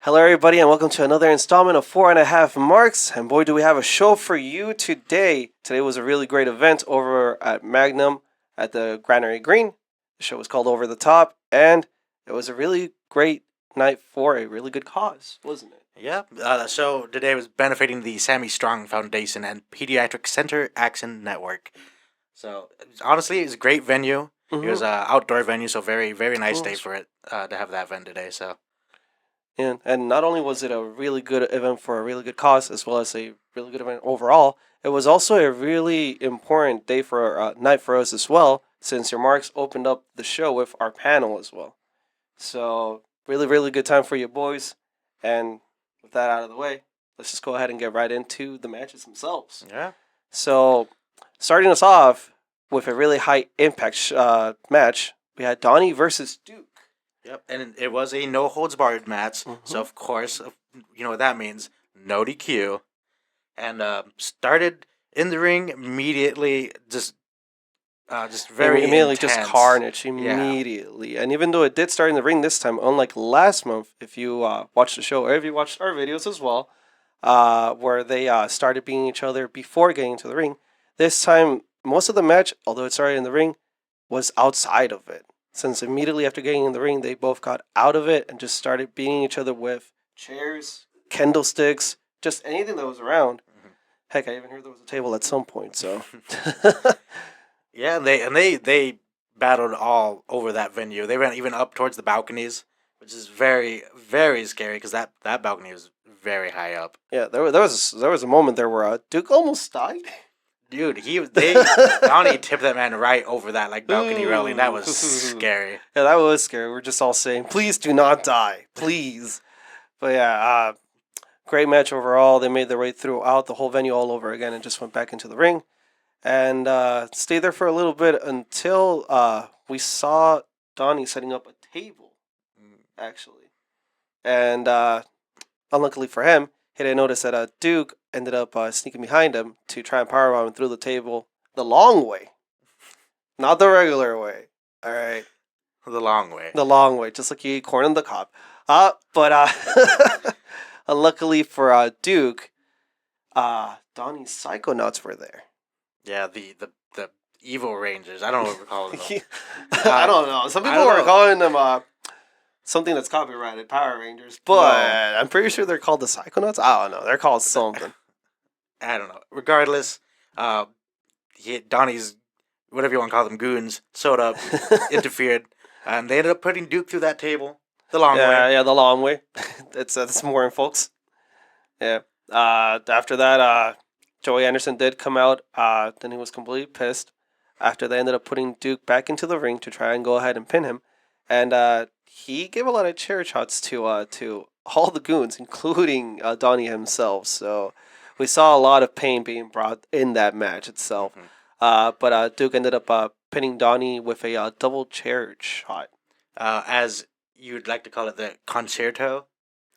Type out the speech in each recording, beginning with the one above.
Hello, everybody, and welcome to another installment of 4.5 Marks. And boy, do we have a show for you today. Today was a really great event over at Magnum at the Granary Green. The show was called Over the Top, and it was a really great night for a really good cause, wasn't it? Yeah, the show today was benefiting the Sammy Strong Foundation and Pediatric Center Action Network. So, honestly, it was a great venue. It was an outdoor venue, so very, very nice day for it to have that event today. So. And not only was it a really good event for a really good cause, as well as a really good event overall, it was also a really important day for night for us as well, since your Marks opened up the show with our panel as well. So really, really good time for you boys. And with that out of the way, let's just go ahead and get right into the matches themselves. Yeah. So starting us off with a really high impact match, we had Donnie versus Duke. Yep, and it was a no-holds-barred match, so of course, you know what that means, no DQ, and started in the ring immediately, just very immediately intense. just carnage immediately. Yeah. And even though it did start in the ring this time, unlike last month, if you watched the show or if you watched our videos as well, where they started beating each other before getting into the ring, this time most of the match, although it started in the ring, was outside of it. Since immediately after getting in the ring, they both got out of it and just started beating each other with chairs, candlesticks, just anything that was around. Mm-hmm. Heck, I even heard there was a table at some point. So, yeah, they battled all over that venue. They went even up towards the balconies, which is very, very scary because that balcony was very high up. Yeah, there was a moment there where Duke almost died. Dude, Donnie tipped that man right over that balcony railing. That was scary. Yeah, that was scary. We're just all saying, please do not die, please. But yeah, great match overall. They made their way throughout the whole venue all over again and just went back into the ring and stayed there for a little bit until we saw Donnie setting up a table, actually. And unluckily for him, he didn't notice that Duke ended up sneaking behind him to try and powerbomb him through the table the long way. Not the regular way. All right. The long way. The long way, just like you eat corn on the cob. But unluckily for Duke, Donnie's Psychonauts were there. Yeah, the evil Rangers. I don't know what we're calling them. I don't know. Some people were calling them something that's copyrighted, Power Rangers, but I'm pretty sure they're called the Psychonauts. I don't know. They're called something. I don't know. Regardless, Donnie's, whatever you want to call them, goons, showed up, interfered, and they ended up putting Duke through that table the long way. Yeah, the long way. That's more, folks. Yeah. After that, Joey Anderson did come out. Then he was completely pissed. After they ended up putting Duke back into the ring to try and go ahead and pin him, and he gave a lot of chair shots to all the goons, including Donnie himself. So we saw a lot of pain being brought in that match itself. Mm-hmm. But Duke ended up pinning Donnie with a double chair shot. As you'd like to call it, the concerto.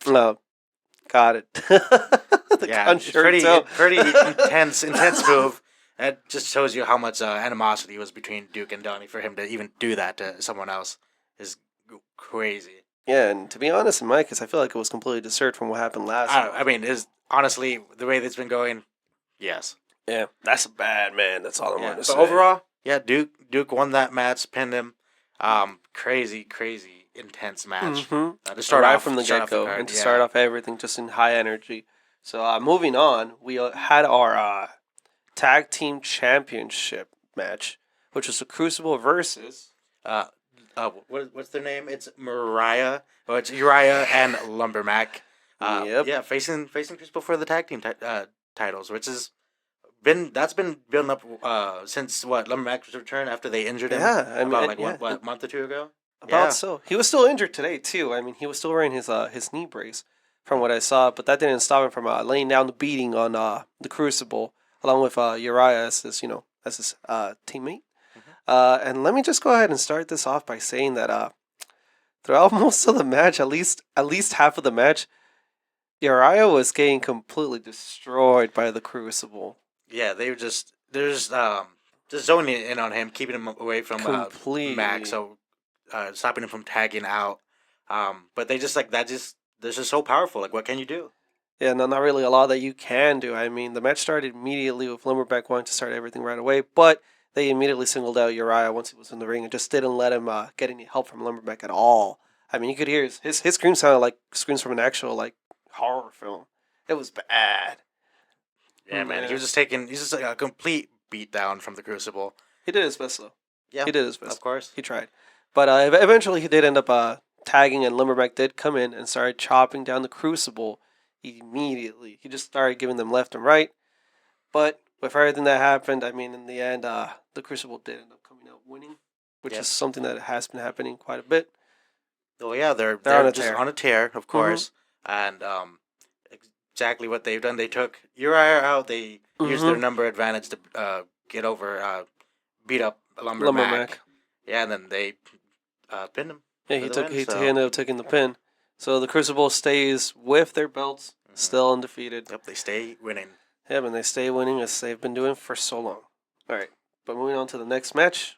Got it. Concerto. It's pretty intense move. That just shows you how much animosity was between Duke and Donnie for him to even do that to someone else. Is crazy. Yeah, and to be honest, in my case, I feel like it was completely deserved from what happened last time. I mean, is honestly the way that's been going. Yes. Yeah, that's bad, man. That's all I wanted to say. But overall, yeah, Duke won that match, pinned him. Crazy intense match. Mm-hmm. To start off from the get-go and to start off everything just in high energy. So moving on, we had our tag team championship match, which was the Crucible versus what's their name? It's Mariah. Oh, it's Uriah and Lumbermack. Yep. Yeah, facing Crucible for the tag team titles, which has been building up since Lumbermack's return after they injured him. Yeah, a month or two ago. So he was still injured today too. I mean, he was still wearing his knee brace from what I saw, but that didn't stop him from laying down the beating on the Crucible along with Uriah as his teammate. And let me just go ahead and start this off by saying that throughout most of the match, at least half of the match, Uriah was getting completely destroyed by the Crucible. Yeah, they were just zoning in on him, keeping him away from Mac, so stopping him from tagging out. But they just this is so powerful. Like, what can you do? Yeah, no, not really a lot that you can do. I mean, the match started immediately with Lumberback wanting to start everything right away, but they immediately singled out Uriah once he was in the ring and just didn't let him get any help from Lumberback at all. I mean, you could hear his scream sounded like screams from an actual like horror film. It was bad. Yeah, man. He was just he's just like a complete beatdown from the Crucible. He did his best though. Yeah, he did his best. Of course, he tried, but eventually he did end up tagging, and Lumberback did come in and started chopping down the Crucible immediately. He just started giving them left and right. But with everything that happened, I mean, in the end, the Crucible did end up coming out winning, which is something that has been happening quite a bit. Oh yeah, they're on a tear, of course, and exactly what they've done. They took Uriah out. They used their number advantage to get over, beat up Lumbermack. Yeah, and then they pinned him. Yeah, he ended up taking the pin. So the Crucible stays with their belts, still undefeated. Yep, they stay winning. Yep, and they stay winning as they've been doing for so long. All right, but moving on to the next match.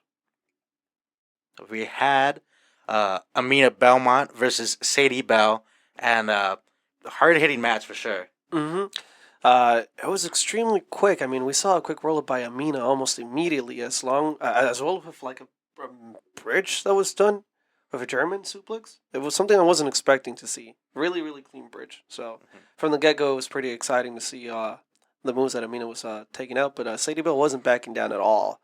We had Amina Belmont versus Sadie Bell, and a hard-hitting match for sure. It was extremely quick. I mean, we saw a quick roll-up by Amina almost immediately, as well with like a bridge that was done with a German suplex. It was something I wasn't expecting to see. Really, really clean bridge. So from the get-go, it was pretty exciting to see the moves that Amina was taking out, but Sadie Bell wasn't backing down at all.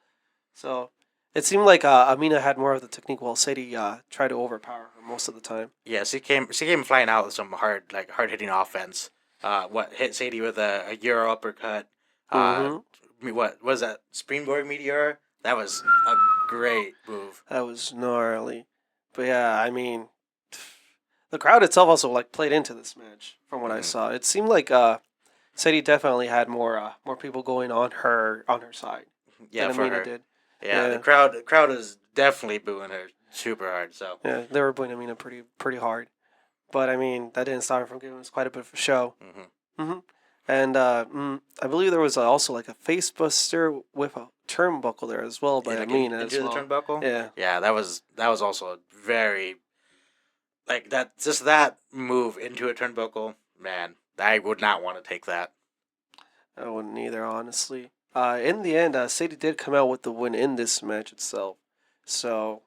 So it seemed like Amina had more of the technique, while Sadie tried to overpower her most of the time. Yeah, she came flying out with some hard-hitting offense. Hit Sadie with a Euro uppercut. What was that? Springboard Meteor? That was a great move. That was gnarly. But yeah, I mean, the crowd itself also like played into this match from what I saw. It seemed like Sadie definitely had more people going on her side. Yeah, than for Amina her. did. Yeah, the crowd is definitely booing her super hard. So yeah, they were booing Amina pretty hard. But I mean, that didn't stop her from giving us quite a bit of a show. And I believe there was also like a face buster with a turnbuckle there as well by Amina as well. The turnbuckle? Yeah. Yeah, that was also a very that move into a turnbuckle, man. I would not want to take that. I wouldn't either, honestly. In the end, Sadie did come out with the win in this match itself. So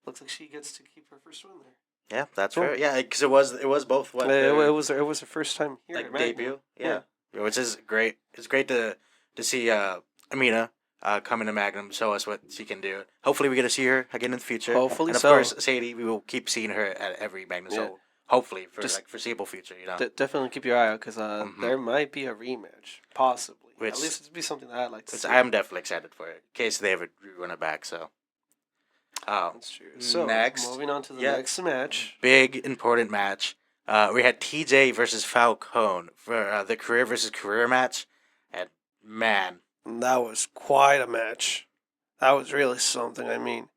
looks like she gets to keep her first win there. Yeah, that's fair. Yeah, because it was both. It was her first time here, like debut. Yeah, which is great. It's great to see Amina come into Magnum, show us what she can do. Hopefully, we get to see her again in the future. Hopefully, and of course, Sadie, we will keep seeing her at every Magnum. Yeah. So hopefully, for foreseeable future, definitely keep your eye out because there might be a rematch, possibly. At least it'd be something that I'd like to see. I am definitely excited for it in case they ever run it back. So. Oh, that's true. So next, moving on to the next match. Big important match. We had TJ versus Falcone for the career versus career match, and man, that was quite a match. That was really something. I mean,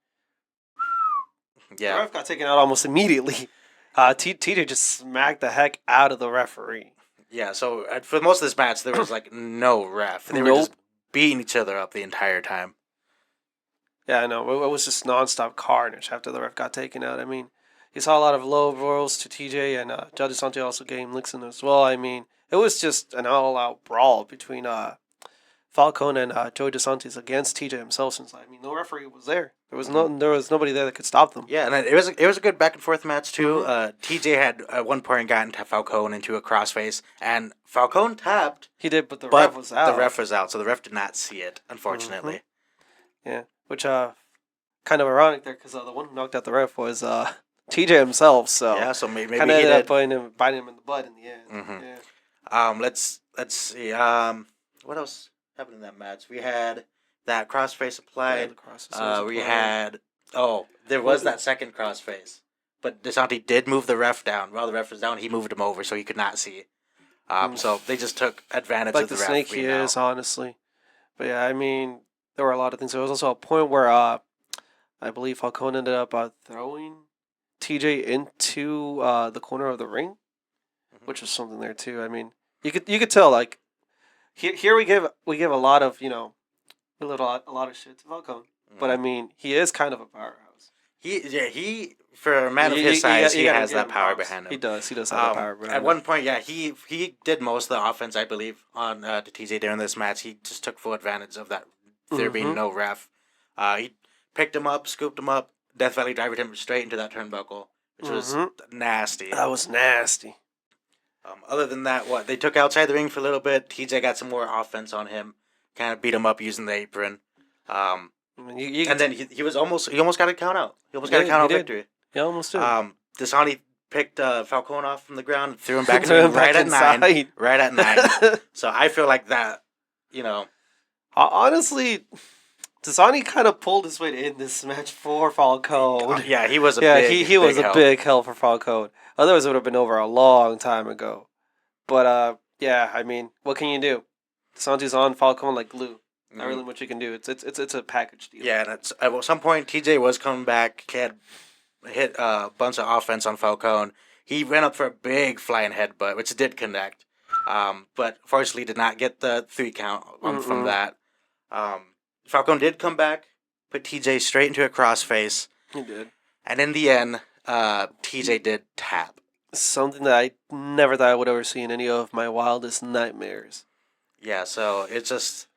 the ref got taken out almost immediately. TJ just smacked the heck out of the referee. Yeah. So for most of this match, there was like no ref. They were just beating each other up the entire time. Yeah, I know. It was just nonstop carnage after the ref got taken out. I mean, you saw a lot of low rolls to TJ, and Joe DeSanti also gave Linktr.ee as well. I mean, it was just an all-out brawl between Falcone and Joe DeSantis against TJ himself. Since no referee was there, there was nobody there that could stop them. Yeah, and it was a good back and forth match too. TJ had at one point gotten Falcone into a crossface, and Falcone tapped. He did, but the ref was out. The ref was out, so the ref did not see it, unfortunately. Yeah. Which kind of ironic there because the one who knocked out the ref was TJ himself. So yeah, so maybe kind of ended up biting him in the butt in the end. Yeah. Let's see. What else happened in that match? We had that crossface applied. There was that second crossface, but DeSanti did move the ref down. While the ref was down, he moved him over so he could not see. So they just took advantage of the ref. Like the snake he is, honestly. But yeah, I mean. There were a lot of things. There was also a point where I believe Falcone ended up throwing TJ into the corner of the ring, which was something there too. I mean, you could tell like here we give a lot of a lot of shit to Falcone, but I mean he is kind of a powerhouse. He for a man of his size, he has that power behind him. He does have that power behind him. At one point, yeah, he did most of the offense, I believe, on the TJ during this match. He just took full advantage of that there being no ref. He picked him up, scooped him up, Death Valley drivered him straight into that turnbuckle, which was nasty. That was nasty. Other than that, they took outside the ring for a little bit. TJ got some more offense on him, kind of beat him up using the apron. And then he almost got a count out. He almost got a count out victory. He almost did. Dasani picked Falcone off from the ground and threw him back right at 9. Right at 9. So I feel like that, honestly, Dasani kind of pulled his weight in this match for Falcone. Yeah, he was a big help for Falcone. Otherwise, it would have been over a long time ago. But yeah, I mean, what can you do? Dasani's on Falcone like glue. Not really much you can do. It's a package deal. Yeah, and at some point TJ was coming back. He had hit a bunch of offense on Falcone. He ran up for a big flying headbutt, which did connect. But fortunately did not get the 3 count from that. Falcone did come back, put TJ straight into a crossface. He did. And in the end, TJ did tap. Something that I never thought I would ever see in any of my wildest nightmares. Yeah, so it's just,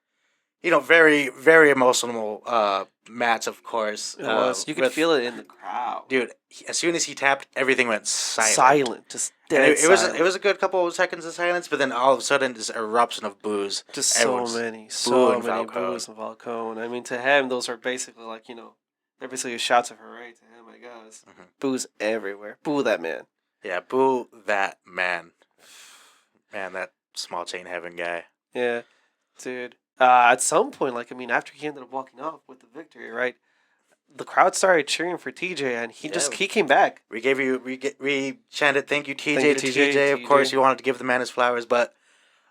very, very emotional match, of course. It was. You could feel it in the crowd. Dude, as soon as he tapped, everything went silent. Silent. Just dead silent. It was a good couple of seconds of silence, but then all of a sudden, this eruption of boos. Just so many boos of Falcone. I mean, to him, those are basically like, they're basically shots of hooray to him, I guess. Mm-hmm. Boos everywhere. Boo that man. Yeah, boo that man. Man, that small chain heaven guy. Yeah, dude. At some point, after he ended up walking off with the victory, right? The crowd started cheering for TJ, and he came back. We chanted "Thank you, TJ" to TJ. Of course, we wanted to give the man his flowers, but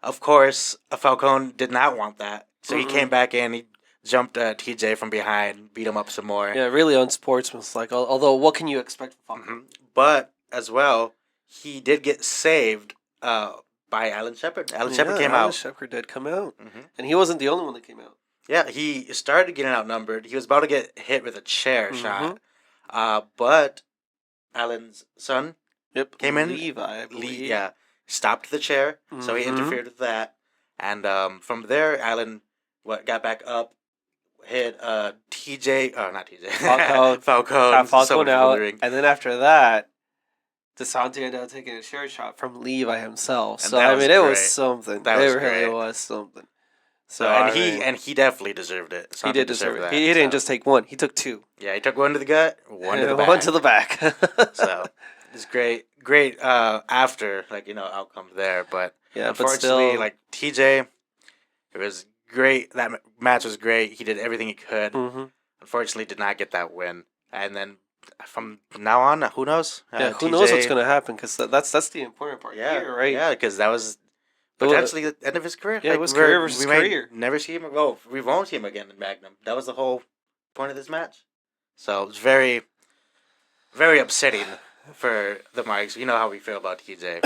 of course, Falcone did not want that. So he came back in. He jumped TJ from behind, beat him up some more. Yeah, really unsportsmanlike. Although, what can you expect from Falcone? But as well, he did get saved. By Alan Shepard. Alan Shepard came out. Alan Shepard did come out. And he wasn't the only one that came out. Yeah, he started getting outnumbered. He was about to get hit with a chair shot. But Alan's son came in. Levi, I believe. Stopped the chair. So he interfered with that. And from there, Alan got back up, hit TJ. Oh, not TJ. Falcone. Got Falcone out. And then after that, DeSanti ended up taking a chair shot from Levi himself. So it was something. It really was something. So and he definitely deserved it. He did deserve it. He didn't just take one. He took 2. Yeah, he took one to the gut, one to the back. One to the back. So it's great after outcome there. But unfortunately, TJ, it was great. That match was great. He did everything he could. Unfortunately, did not get that win. And then from now on, who knows? Who knows what's going to happen? Because that's the important part here, right? Yeah, because that was potentially the end of his career. Yeah, it was career versus career. Never see him. Well, we won't see him again in Magnum. That was the whole point of this match. So it was very, very upsetting for the Mikes. You know how we feel about TJ.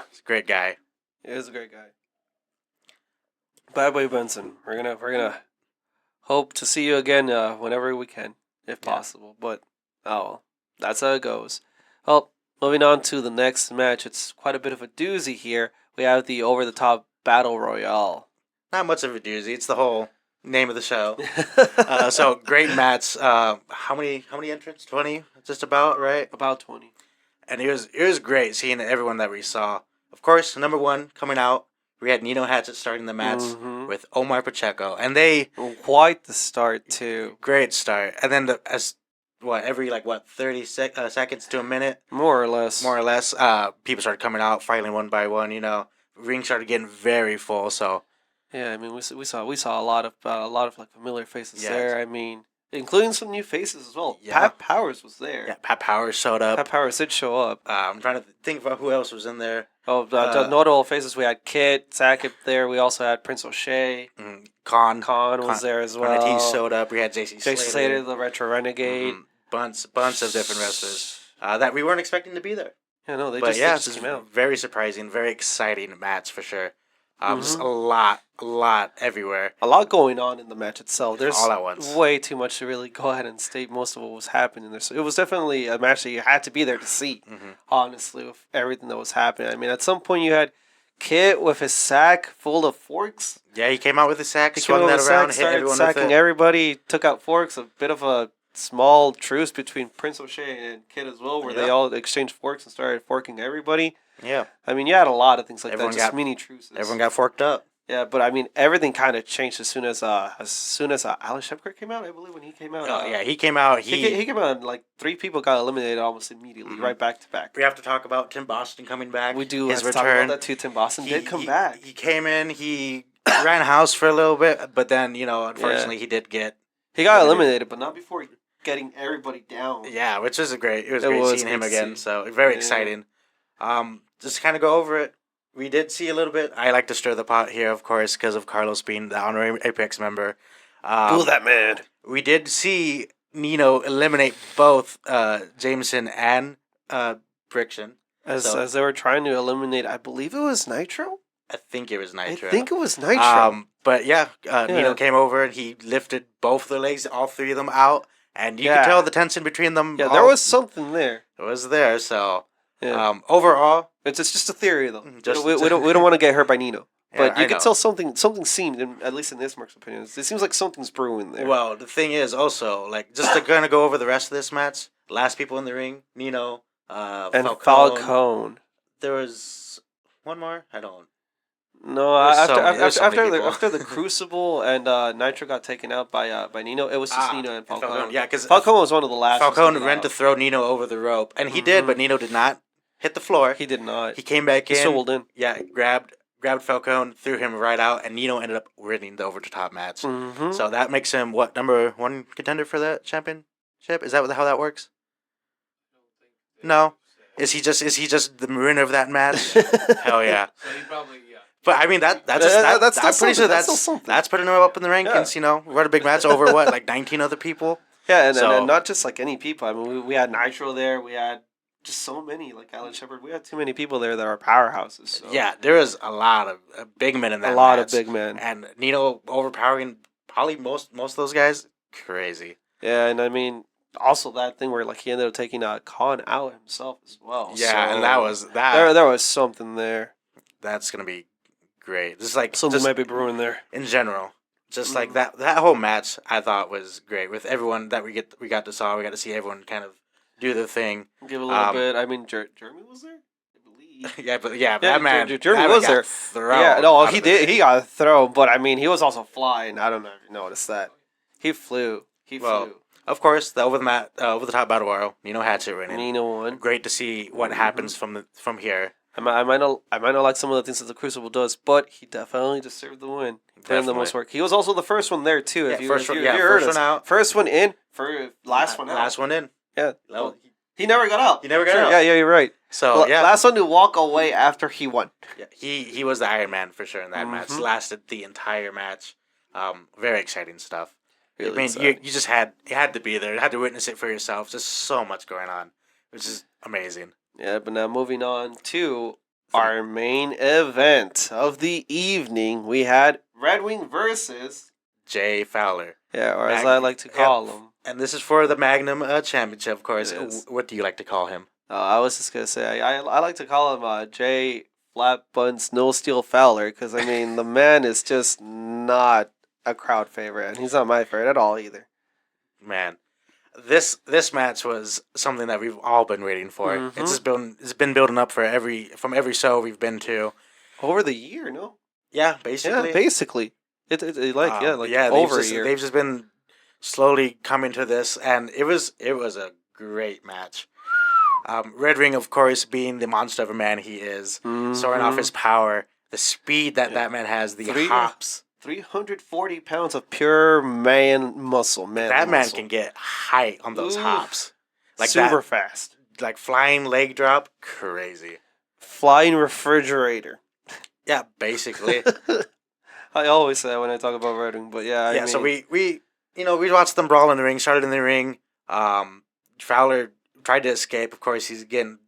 He's a great guy. He is a great guy. Bad Boy Benson. We're gonna hope to see you again whenever we can, if possible. But that's how it goes. Well, moving on to the next match. It's quite a bit of a doozy here. We have the over-the-top Battle Royale. Not much of a doozy. It's the whole name of the show. So great match. How many entrants? 20? Just about, right? About 20. And it was great seeing everyone that we saw. Of course, number 1 coming out. We had Nino Hatchet starting the match with Omar Pacheco, and they quite the start too. Great start, and then every 30 seconds to a minute, more or less. People started coming out, filing one by one. Ring started getting very full. So yeah, I mean we saw a lot of familiar faces there. I mean, including some new faces as well. Yeah. Pat Powers was there. Yeah, Pat Powers showed up. Pat Powers did show up. I'm trying to think about who else was in there. Notable faces. We had Kit Sackett there. We also had Prince O'Shea. Khan was there as well. He showed up. We had JC Slater, the Retro Renegade. Bunch of different wrestlers that we weren't expecting to be there. Yeah, no, they just came out. Very surprising, very exciting match for sure. Just a lot everywhere. A lot going on in the match itself. There's all at once. way too much to really go ahead and state most of what was happening there. So it was definitely a match that you had to be there to see, honestly, with everything that was happening. I mean, at some point you had Kit with his sack full of forks. Yeah, he came out with his sack, swung that around, hit everyone sacking with it. everybody, took out forks, a bit of a small truce between Prince O'Shea and Kit as well, where they all exchanged forks and started forking everybody. Yeah. I mean, you had a lot of things like that, just mini truces. Everyone got forked up. Yeah, but I mean, everything kind of changed as soon as Alex Shepard came out. I believe when he came out. Yeah, he came out. He came out and like 3 people got eliminated almost immediately, right back to back. We have to talk about Tim Boston coming back. We do his have to return. talk about that too. Tim Boston did come back. He came in. He ran house for a little bit, but then unfortunately, he did get. He got eliminated, but not before getting everybody down. Yeah, which was great. It was great seeing him again. So very exciting. Just kind of go over it. We did see a little bit. I like to stir the pot here, of course, because of Carlos being the honorary Apex member. Boo that man. We did see Nino eliminate both Jameson and Friction. As they were trying to eliminate, I believe it was Nitro? I think it was Nitro. I think it was Nitro. But Nino came over and he lifted both their legs, all 3 of them out. And you could tell the tension between them. Yeah, there was something there. It was there, so... Yeah. Overall... It's just a theory, though. We don't want to get hurt by Nino. But you could tell something seemed, at least in this Mark's opinion, it seems like something's brewing there. Well, the thing is also, like, just to kind of go over the rest of this match, last people in the ring, Nino, and Falcone. There was one more? I don't... No, after the Crucible and Nitro got taken out by Nino, it was just Nino and Falcone. Yeah, because Falcone was one of the last. Falcone ran to throw Nino over the rope, and he did, but Nino did not hit the floor. He did not. He came back in. He swiveled in. Yeah, grabbed Falcone, threw him right out, and Nino ended up winning the over the top match. So that makes him what, number 1 contender for that championship? Is that how that works? No. Is he just the winner of that match? Hell yeah. So he probably But I mean that's I'm pretty sure that's putting him up in the rankings. We had a big match over like 19 other people. Yeah, and not just like any people. I mean, we had Nitro there. We had just so many, like Alex Shepard. We had too many people there that are powerhouses. So. Yeah, there was a lot of big men in that match. A lot of big men. And Nino overpowering probably most of those guys. Crazy. Yeah, and I mean, also that thing where like he ended up taking Khan out himself as well. Yeah, so and that was that. There was something there. That's gonna be great. Just like something might be brewing there in general. Just like that whole match, I thought was great with everyone that we got to see everyone kind of do the thing. Give a little bit. I mean, Jeremy was there. I believe. yeah, that man. Jeremy was there. Yeah, no, he did. He got thrown, but I mean, he was also flying. I don't know if you noticed that. He flew. He flew. Of course, the over the top battle royal. Nino Hatchet winning. Nino won. Great to see what happens from here. I might not like some of the things that the Crucible does, but he definitely deserved the win. Put in the most work. He was also the first one there too. First one out. First one in. Last one out. Last one in. Yeah. He never got out. Yeah, you're right. So last one to walk away after he won. Yeah, he was the Iron Man for sure in that match. Lasted the entire match. Very exciting stuff. Really you just had to be there. You had to witness it for yourself. Just so much going on, which is amazing. Yeah, but now moving on to our main event of the evening, we had Red Wing versus Jay Fowler. Yeah, or as I like to call him. And this is for the Magnum Championship, of course. What do you like to call him? I was just gonna say I like to call him Jay Flat Buns No Steel Fowler because I mean the man is just not a crowd favorite, and he's not my favorite at all either. Man. This match was something that we've all been waiting for. It's been building up from every show we've been to over the year. No, yeah, basically, over a year. They've just been slowly coming to this, and it was a great match. Red Ring, of course, being the monster of a man he is, soaring off his power, the speed that man has, the hops. 340 pounds of pure man muscle, man. That man can get height on those hops. Like super fast. Like flying leg drop, crazy. Flying refrigerator. Yeah, basically. I always say that when I talk about Red Wing, but yeah. I mean, so we watched them brawl in the ring, started in the ring. Fowler tried to escape. Of course, he's getting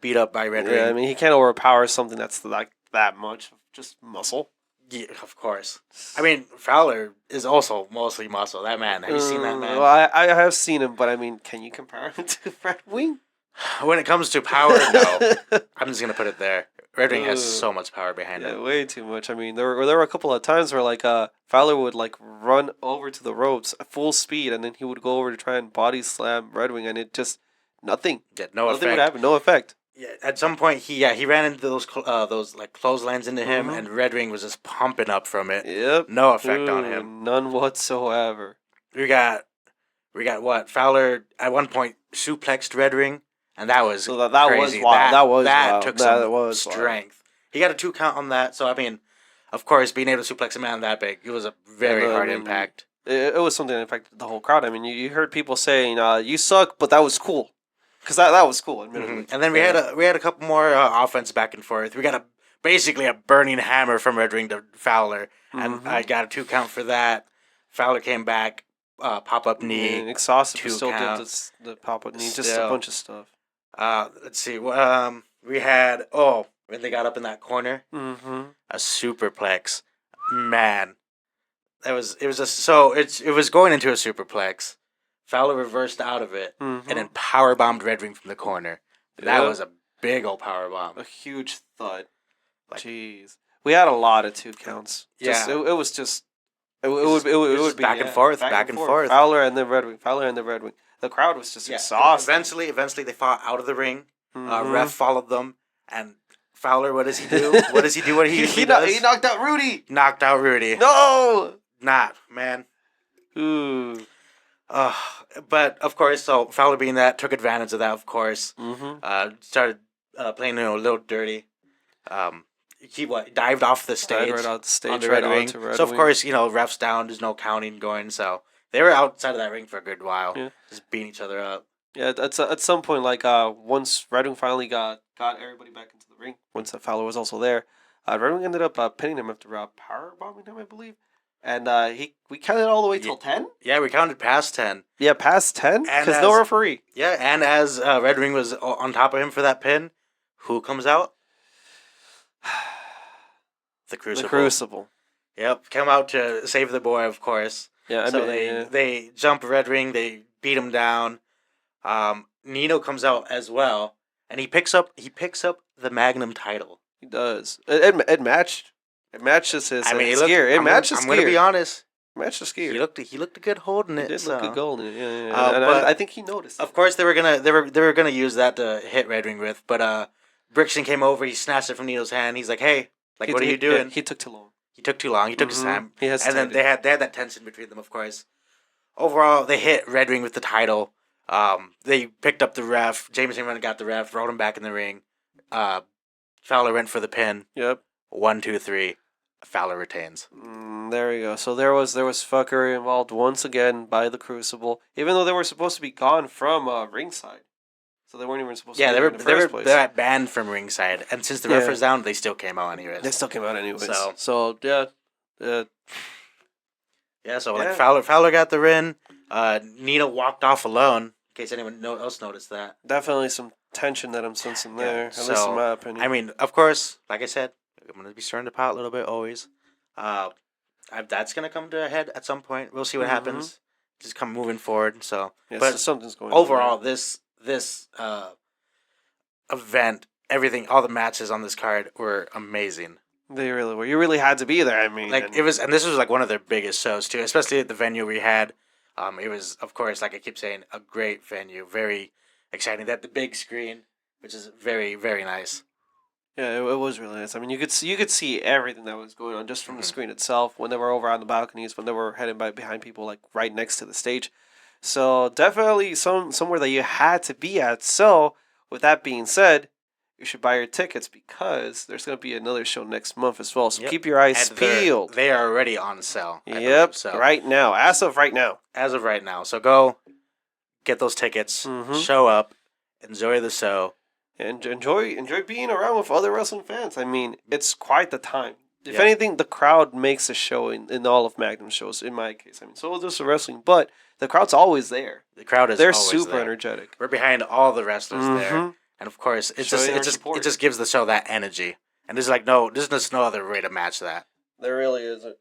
beat up by Red Ring. Yeah, I mean, he can't overpower something that's like that much of just muscle. Yeah, of course. I mean, Fowler is also mostly muscle. That man. Have you seen that man? Well, I have seen him, but I mean, can you compare him to Red Wing? When it comes to power, no. I'm just gonna put it there. Red Wing has so much power behind him. Way too much. I mean, there were a couple of times where like Fowler would like run over to the ropes at full speed, and then he would go over to try and body slam Red Wing, and it just nothing. Yeah, Nothing would happen. No effect. Yeah, at some point he ran into those like clotheslines into him, and Red Wing was just pumping up from it. Yep. No effect on him. None whatsoever. We got what? Fowler at one point suplexed Red Wing, and that was that crazy. Was wild. That took some strength. He got a 2 count on that, so I mean, of course, being able to suplex a man that big, it was a very hard impact. It was something that affected the whole crowd. I mean, you heard people saying, "You suck," but that was cool. Because that was cool, admittedly. And then we had a couple more offense back and forth. We got basically a burning hammer from Red Wing to Fowler, and I got a 2 count for that. Fowler came back, pop up knee, exhausted, still did the pop up knee, just a bunch of stuff. Let's see. We had when they got up in that corner, a superplex. Man, it was going into a superplex. Fowler reversed out of it and then power bombed Red Wing from the corner. That was a big old power bomb. A huge thud. Jeez, we had a lot of 2 counts. It was just. It would be back and forth. Fowler and then Red Wing. The crowd was just exhausted. Eventually, they fought out of the ring. Ref followed them, and Fowler, what does he do? What does he do? What he does? He knocked out Rudy. No, not man. Ooh. But of course, so Fowler being that took advantage of that. Of course, started playing a little dirty. He dived off the stage, right out the stage, on the Red Wing. So of course, refs down. There's no counting going. So they were outside of that ring for a good while, just beating each other up. Yeah, at some point, like once Red Wing finally got everybody back into the ring, once Fowler was also there, Red Wing ended up pinning him after power bombing him, I believe. And we counted all the way till 10? Yeah, we counted past 10. Yeah, past 10? Because no referee. Yeah, and as Red Wing was on top of him for that pin, who comes out? The Crucible. The Crucible. Yep, come out to save the boy, of course. Yeah, they jump Red Wing, they beat him down. Nino comes out as well, and he picks up the Magnum title. He does. It matched. It matches his gear. It matches gear. I'm going to be honest. It matched his gear. He looked good holding it. He did look good holding it. Yeah. And I think he noticed. Of course, they were gonna use that to hit Red Wing with, but Brixton came over. He snatched it from Nino's hand. He's like, "Hey, what are you doing?" Yeah, he took too long. He took his time. He hesitated. And then they had that tension between them. Of course. Overall, they hit Red Wing with the title. They picked up the ref. Jameson went and got the ref. Rolled him back in the ring. Fowler went for the pin. Yep. 1, 2, 3. Fowler retains. There we go. So there was fuckery involved once again by the Crucible, even though they were supposed to be gone from ringside. So they weren't even supposed to be in the first place. They were banned from ringside, and since the ref was down, they still came out anyways. They still came out anyways. So yeah. So like Fowler got the win. Nino walked off alone. In case anyone else noticed that. Definitely some tension that I'm sensing there. At least in my opinion. I mean, of course, like I said, I'm going to be stirring the pot a little bit always. That's going to come to a head at some point. We'll see what happens. Just come moving forward. So, but something's going overall, on. this event, everything, all the matches on this card were amazing. They really were. You really had to be there. I mean, and this was like one of their biggest shows too, especially at the venue we had. It was, of course, like I keep saying, a great venue, very exciting. They had the big screen, which is very, very nice. Yeah, it was really nice. I mean, you could see everything that was going on just from the screen itself. When they were over on the balconies, when they were heading behind people, like right next to the stage. So definitely somewhere that you had to be at. So with that being said, you should buy your tickets because there's going to be another show next month as well. So keep your eyes peeled. They are already on sale. Yep, right now. As of right now. So go get those tickets, show up, enjoy the show. And enjoy being around with other wrestling fans. I mean, it's quite the time. If anything, the crowd makes a show in all of Magnum shows, in my case. I mean, so does the wrestling, but the crowd's always there. The crowd is always super there. Energetic. We're behind all the wrestlers there. And of course, it just gives the show that energy. And there's just no other way to match that. There really isn't.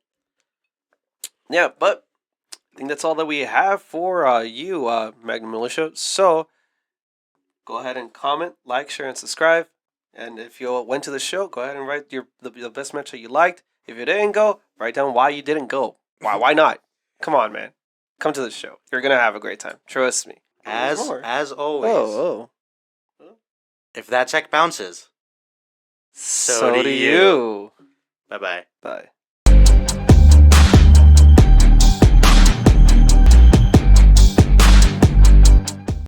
Yeah, but I think that's all that we have for you, Magnum Militia. So go ahead and comment, like, share, and subscribe. And if you went to the show, go ahead and write the best match that you liked. If you didn't go, write down why you didn't go. Why not? Come on, man. Come to the show. You're gonna have a great time. Trust me. As always. Oh. If that check bounces, So do you. Bye-bye. Bye.